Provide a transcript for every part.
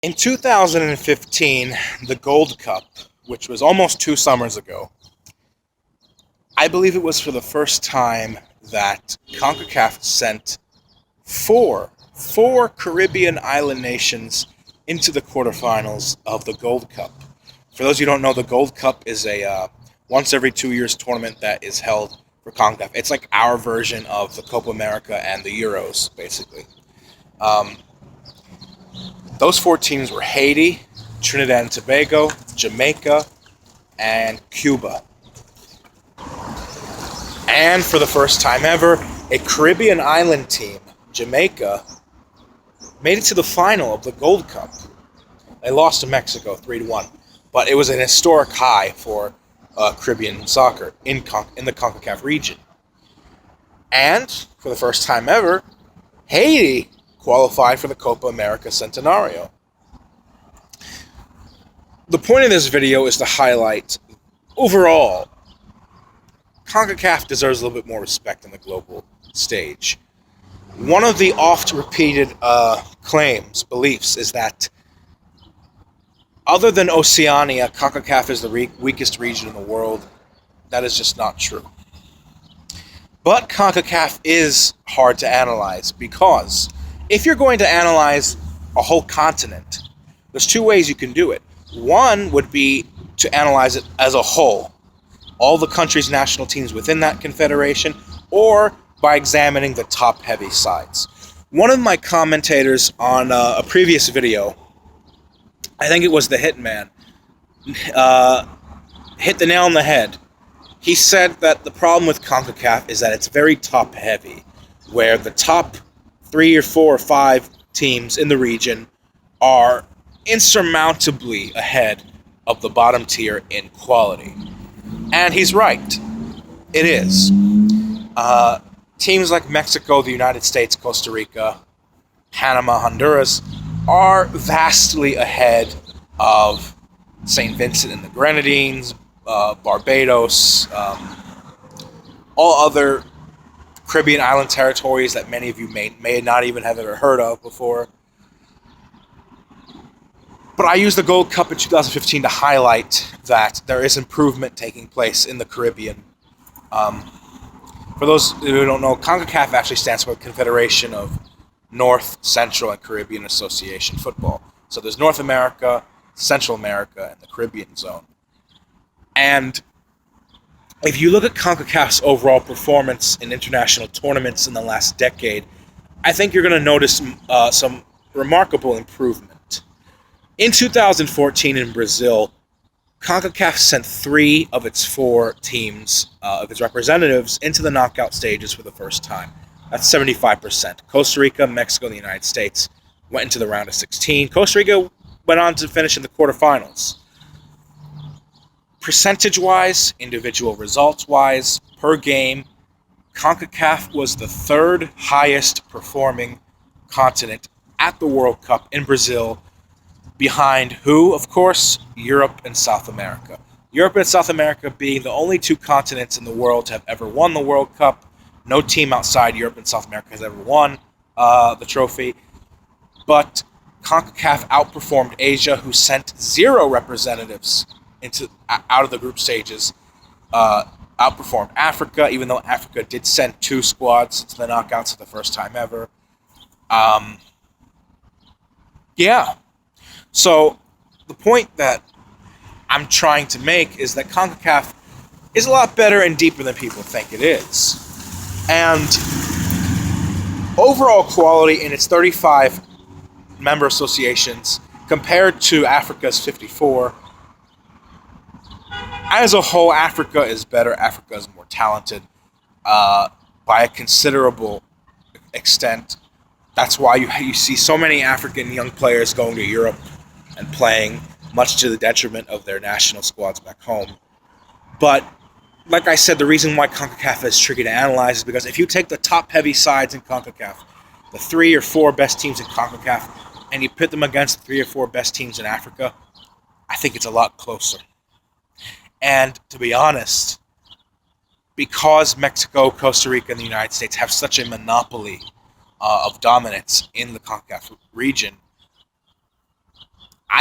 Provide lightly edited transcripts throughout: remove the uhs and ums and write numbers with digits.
In 2015, the Gold Cup, which was almost 2 summers ago, I believe it was for the first time that CONCACAF sent four Caribbean island nations into the quarterfinals of the Gold Cup. For those of you who don't know, the Gold Cup is a once every 2 years tournament that is held for CONCACAF. It's like our version of the Copa America and the Euros, basically. Um, those four teams were Haiti, Trinidad and Tobago, Jamaica, and Cuba. And for the first time ever, a Caribbean island team, Jamaica, made it to the final of the Gold Cup. They lost to Mexico 3-1, but it was an historic high for Caribbean soccer in the CONCACAF region. And for the first time ever, Haiti qualified for the Copa America Centenario. The point of this video is to highlight, overall, CONCACAF deserves a little bit more respect on the global stage. One of the oft-repeated beliefs, is that other than Oceania, CONCACAF is the weakest region in the world. That is just not true. But CONCACAF is hard to analyze because if you're going to analyze a whole continent, there's two ways you can do it. One would be to analyze it as a whole, all the countries' national teams within that confederation, or by examining the top-heavy sides. One of my commentators on a previous video, I think it was the Hitman, hit the nail on the head. He said that the problem with CONCACAF is that it's very top-heavy, where the top 3 or 4 or 5 teams in the region are insurmountably ahead of the bottom tier in quality. And he's right. It is. Teams like Mexico, the United States, Costa Rica, Panama, Honduras are vastly ahead of St. Vincent and the Grenadines, Barbados, all other Caribbean island territories that many of you may not even have ever heard of before. But I used the Gold Cup in 2015 to highlight that there is improvement taking place in the Caribbean. For those who don't know, CONCACAF actually stands for Confederation of North, Central, and Caribbean Association Football. So there's North America, Central America, and the Caribbean zone. And if you look at CONCACAF's overall performance in international tournaments in the last decade, I think you're going to notice some remarkable improvement. In 2014 in Brazil, CONCACAF sent 3 of its 4 teams, of its representatives, into the knockout stages for the first time. That's 75%. Costa Rica, Mexico, and the United States went into the round of 16. Costa Rica went on to finish in the quarterfinals. Percentage-wise, individual results-wise, per game, CONCACAF was the 3rd highest performing continent at the World Cup in Brazil, behind who, of course? Europe and South America. Europe and South America being the only 2 continents in the world to have ever won the World Cup. No team outside Europe and South America has ever won the trophy. But CONCACAF outperformed Asia, who sent 0 representatives out of the group stages. Outperformed Africa, even though Africa did send 2 squads into the knockouts for the first time ever. Yeah. So the point that I'm trying to make is that CONCACAF is a lot better and deeper than people think it is. And overall quality in its 35 member associations compared to Africa's 54, as a whole, Africa is better. Africa is more talented by a considerable extent. That's why you see so many African young players going to Europe and playing, much to the detriment of their national squads back home. But, like I said, the reason why CONCACAF is tricky to analyze is because if you take the top-heavy sides in CONCACAF, the 3 or 4 best teams in CONCACAF, and you pit them against the 3 or 4 best teams in Africa, I think it's a lot closer. And, to be honest, because Mexico, Costa Rica, and the United States have such a monopoly of dominance in the CONCACAF region,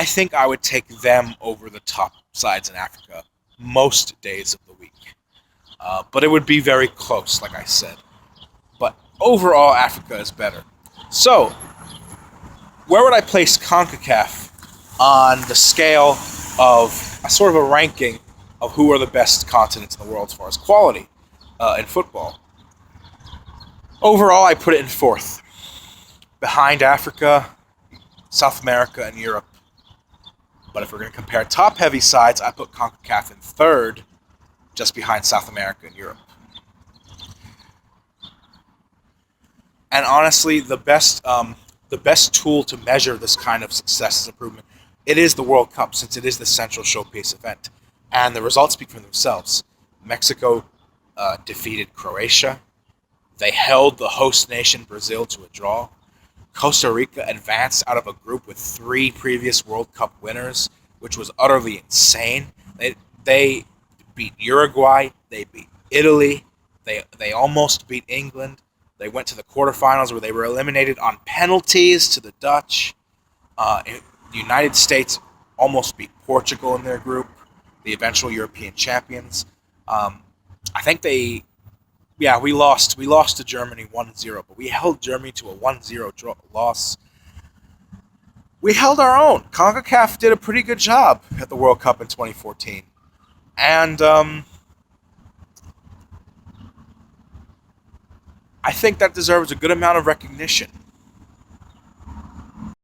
I think I would take them over the top sides in Africa most days of the week. But it would be very close, like I said. But overall, Africa is better. So, where would I place CONCACAF on the scale of a sort of a ranking of who are the best continents in the world as far as quality in football? Overall, I put it in fourth, behind Africa, South America, and Europe. But if we're going to compare top-heavy sides, I put CONCACAF in third, just behind South America and Europe. And honestly, the best tool to measure this kind of success and improvement, it is the World Cup, since it is the central showcase event. And the results speak for themselves. Mexico defeated Croatia. They held the host nation, Brazil, to a draw. Costa Rica advanced out of a group with 3 previous World Cup winners, which was utterly insane. They beat Uruguay. They beat Italy. They almost beat England. They went to the quarterfinals where they were eliminated on penalties to the Dutch. The United States almost beat Portugal in their group, the eventual European champions. I think we lost to Germany 1-0, but we held Germany to a 1-0 loss. We held our own. CONCACAF did a pretty good job at the World Cup in 2014. And I think that deserves a good amount of recognition.